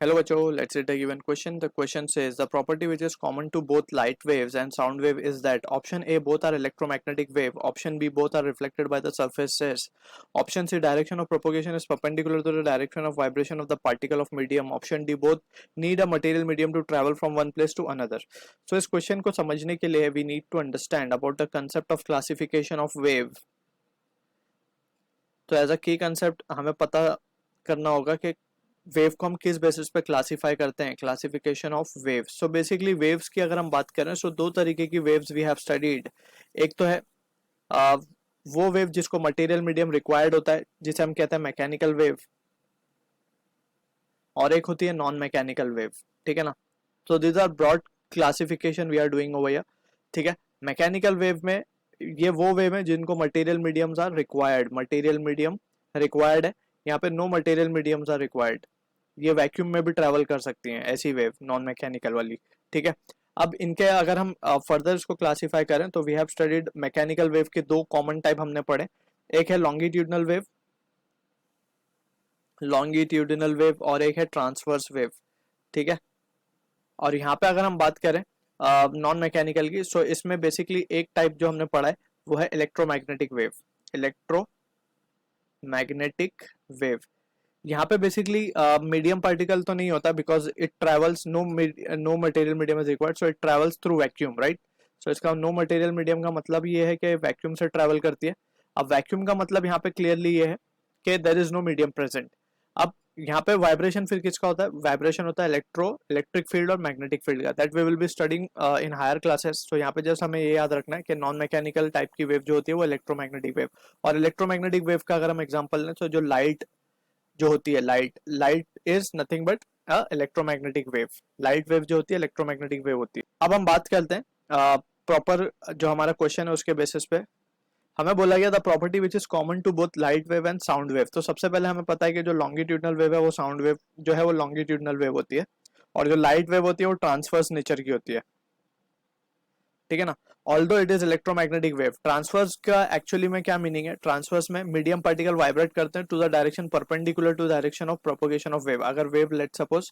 Hello बच्चों, let's read a given question. The question says the property which is common to both light waves and sound wave is that option A both are electromagnetic wave, option B both are reflected by the surfaces, option C direction of propagation is perpendicular to the direction of vibration of the particle of medium, option D both need a material medium to travel from one place to another. So इस question को समझने के लिए we need to understand about the concept of classification of wave. तो as a की concept हमें पता करना होगा कि वेव को हम किस बेसिस पे क्लासिफाई करते हैं. Classification of waves. So basically waves की अगर हम बात करें सो दो तरीके की वेव्स वी हैव स्टडीड. एक तो है वो वेव जिसको मटेरियल मीडियम रिक्वायर्ड होता है जिसे हम कहते हैं मैकेनिकल वेव, और एक होती है नॉन मैकेनिकल वेव. ठीक है ना. So this are broad classification we are doing over here. ठीक है. मैकेनिकल वेव में ये वो वेव है जिनको material mediums are required. Material medium required है. यहाँ पे no material mediums are required. ये वैक्यूम में भी ट्रैवल कर सकती हैं ऐसी वेव, नॉन मैकेनिकल वाली. ठीक है. अब इनके अगर हम फर्दर इसको क्लासिफाई करें तो we have studied mechanical wave के दो कॉमन टाइप हमने पढ़े. एक है लॉन्गिट्यूडनल वेव, और एक है ट्रांसवर्स वेव. ठीक है. और यहाँ पे अगर हम बात करें नॉन मैकेनिकल की, सो इसमें बेसिकली एक टाइप जो हमने पढ़ा है वो है इलेक्ट्रोमैग्नेटिक वेव. इलेक्ट्रोमैग्नेटिक वेव यहाँ पे बेसिकली मीडियम पार्टिकल तो नहीं होता because it travels no material medium is required, so it travels through vacuum, right. So इसका नो मटेरियल मीडियम का मतलब ये है कि वैक्यूम से ट्रेवल करती है. अब वैक्यूम का मतलब यहाँ पे क्लियरली ये है कि there is no medium present. अब यहाँ पे वाइब्रेशन फिर किसका होता है? वाइब्रेशन होता है इलेक्ट्रिक फील्ड और मैग्नेटिक फील्ड का. That we will be studying in higher classes. तो यहाँ पे जस्ट हमें ये याद रखना है कि नॉन मैकेनिकल टाइप की वेव जो होती है वो इलेक्ट्रोमैग्नेटिक वेव. और इलेक्ट्रोमैग्नेटिक वेव का अगर हम एग्जाम्पल लें तो जो लाइट जो होती है, light is nothing but electromagnetic wave. Light wave जो होती है इलेक्ट्रोमैग्नेटिक वेव होती है. अब हम बात करते हैं प्रॉपर जो हमारा क्वेश्चन है उसके बेसिस पे. हमें बोला गया the property which is common to both light wave and sound wave. तो सबसे पहले हमें पता है कि जो लॉन्गिट्यूडनल वेव है वो साउंड वेव जो है वो लॉन्गिट्यूडनल वेव होती है, और जो लाइट वेव होती है वो ट्रांसवर्स नेचर की होती है. ठीक है ना. Although it is electromagnetic wave. Transverse का एक्चुअली में क्या मीनिंग है? ट्रांसवर्स में मीडियम पार्टिकल वाइब्रेट करते हैं to the direction perpendicular to direction of propagation of wave. अगर वेव लेट सपोज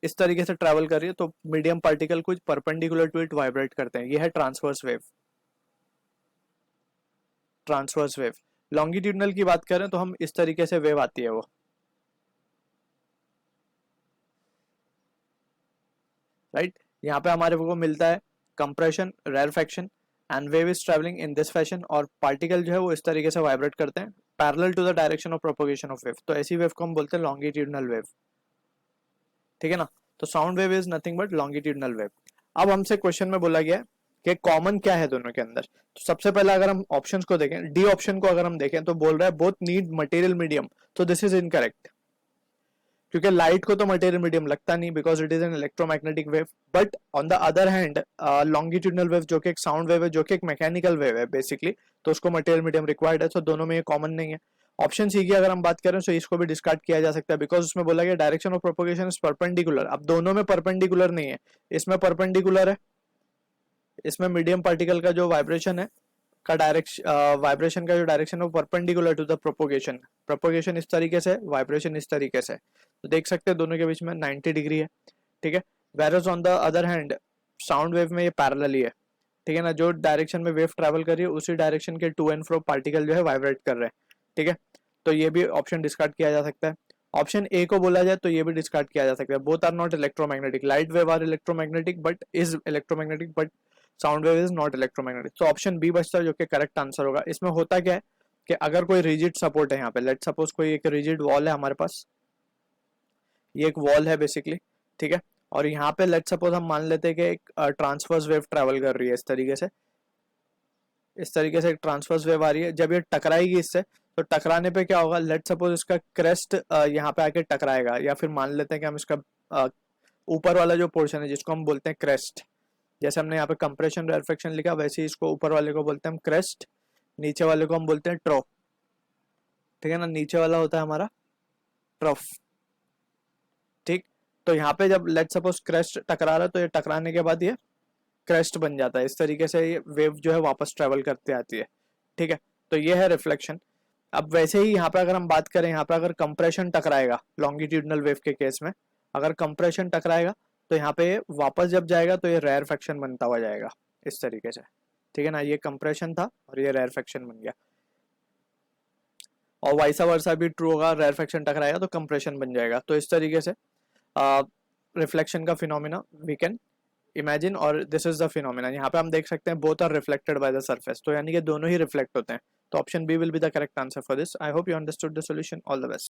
इस तरीके से ट्रेवल कर रही है तो मीडियम पार्टिकल कुछ परपेंडिकुलर टू इट वाइब्रेट करते हैं. यह है transverse wave. Transverse wave. Longitudinal की बात करें तो हम इस तरीके से वेव आती है वो, राइट. यहाँ पे हमारे को मिलता है compression, rarefaction and wave is travelling in this fashion, और पार्टिकल जो है वो इस तरीके से वाइब्रेट करते हैं parallel to the direction of propagation of wave. तो ऐसी वेव को हम बोलते हैं लॉन्गिट्यूडनल वेव. ठीक है ना. तो sound wave is nothing but longitudinal wave. अब हमसे क्वेश्चन में बोला गया कि कॉमन क्या है दोनों के अंदर. तो सबसे पहले अगर हम ऑप्शंस को देखें, डी ऑप्शन को अगर हम देखें तो बोल रहा है बोथ नीड मटेरियल मीडियम. तो दिस इज इनकरेक्ट, क्योंकि लाइट को तो मटेरियल मीडियम लगता नहीं because it is an electromagnetic wave. But on the other hand longitudinal wave जो कि एक साउंड वेव है, जो कि एक मैकेनिकल वेव है बेसिकली, तो उसको मटेरियल मीडियम रिक्वायर्ड है. तो दोनों में ये कॉमन नहीं है. ऑप्शन सी की अगर हम बात करें तो इसको भी डिस्कार्ड किया जा सकता है बिकॉज उसमें बोला गया direction of propagation is perpendicular. अब दोनों में परपेंडिकुलर नहीं है, इसमें परपेंडिकुलर है. इसमें मीडियम पार्टिकल का जो वाइब्रेशन है का वाइब्रेशन का जो डायरेक्शन है perpendicular to the propagation. Propagation इस तरीके से, वाइब्रेशन इस तरीके से. तो देख सकते हैं दोनों के बीच में 90 डिग्री है. ठीक है. Whereas on the other hand sound wave में ये पैरेलल ही है. ठीक है ना. जो डायरेक्शन में वेव ट्रैवल कर रही है उसी डायरेक्शन के टू एंड फ्रो पार्टिकल जो है वाइब्रेट कर रहे हैं. ठीक है. तो ये भी ऑप्शन डिस्कार्ड किया जा सकता है. ऑप्शन ए को बोला जाए तो ये भी डिस्कार्ड किया जा सकता है. Both are not electromagnetic. Light wave are electromagnetic but is electromagnetic but sound wave is not electromagnetic. तो ऑप्शन बी बचता है जो कि करेक्ट आंसर होगा. इसमें होता क्या है कि अगर कोई रिजिड सपोर्ट है यहाँ पे, लेट सपोज कोई एक रिजिड वॉल है हमारे पास, ये एक वॉल है बेसिकली. ठीक है. और यहाँ पे लेट सपोज हम मान लेते हैं कि एक ट्रांसवर्स वेव ट्रेवल कर रही है इस तरीके से. इस तरीके से एक ट्रांसवर्स वेव आ रही है. जब ये टकराएगी इससे तो टकराने पे क्या होगा? लेट सपोज इसका क्रेस्ट यहाँ पे आके टकराएगा, या फिर मान लेते हैं कि हम इसका ऊपर वाला जो पोर्शन है जिसको हम बोलते हैं क्रेस्ट, जैसे हमने यहाँ पे कंप्रेशन रेरफेक्शन लिखा वैसे ही इसको ऊपर वाले को बोलते हैं हम क्रेस्ट, नीचे वाले को हम बोलते हैं ट्रो. ठीक है ना. नीचे वाला होता है हमारा ट्रफ. ठीक. तो यहाँ पे जब लेट सपोज क्रेस्ट टकरा रहा है तो ये टकराने के बाद ये क्रेस्ट बन जाता है. इस तरीके से ये वेव जो है वापस ट्रेवल करते आती है. ठीक है. तो ये है रिफ्लेक्शन. अब वैसे ही यहाँ पे अगर हम बात करें, यहाँ पे अगर कंप्रेशन टकराएगा लॉन्गिट्यूडनल वेव के केस में, अगर कंप्रेशन टकराएगा तो यहाँ पे वापस जब जाएगा तो ये रेयरफेक्शन बनता हुआ जाएगा इस तरीके से, ठीक है ना। ये कंप्रेशन था और ये रेयरफेक्शन बन गया, और वाइसा वर्सा भी ट्रू होगा, रेयरफेक्शन टकराएगा तो कंप्रेशन बन जाएगा। तो इस तरीके से रिफ्लेक्शन का फिनोमिना वी कैन इमेजिन, और दिस इज द फिनोमिना। यहाँ पे हम देख सकते हैं both are reflected by the surface, तो यानी कि दोनों ही रिफ्लेक्ट होते हैं। तो option B will be the correct answer for this. I hope you understood the solution. All the best.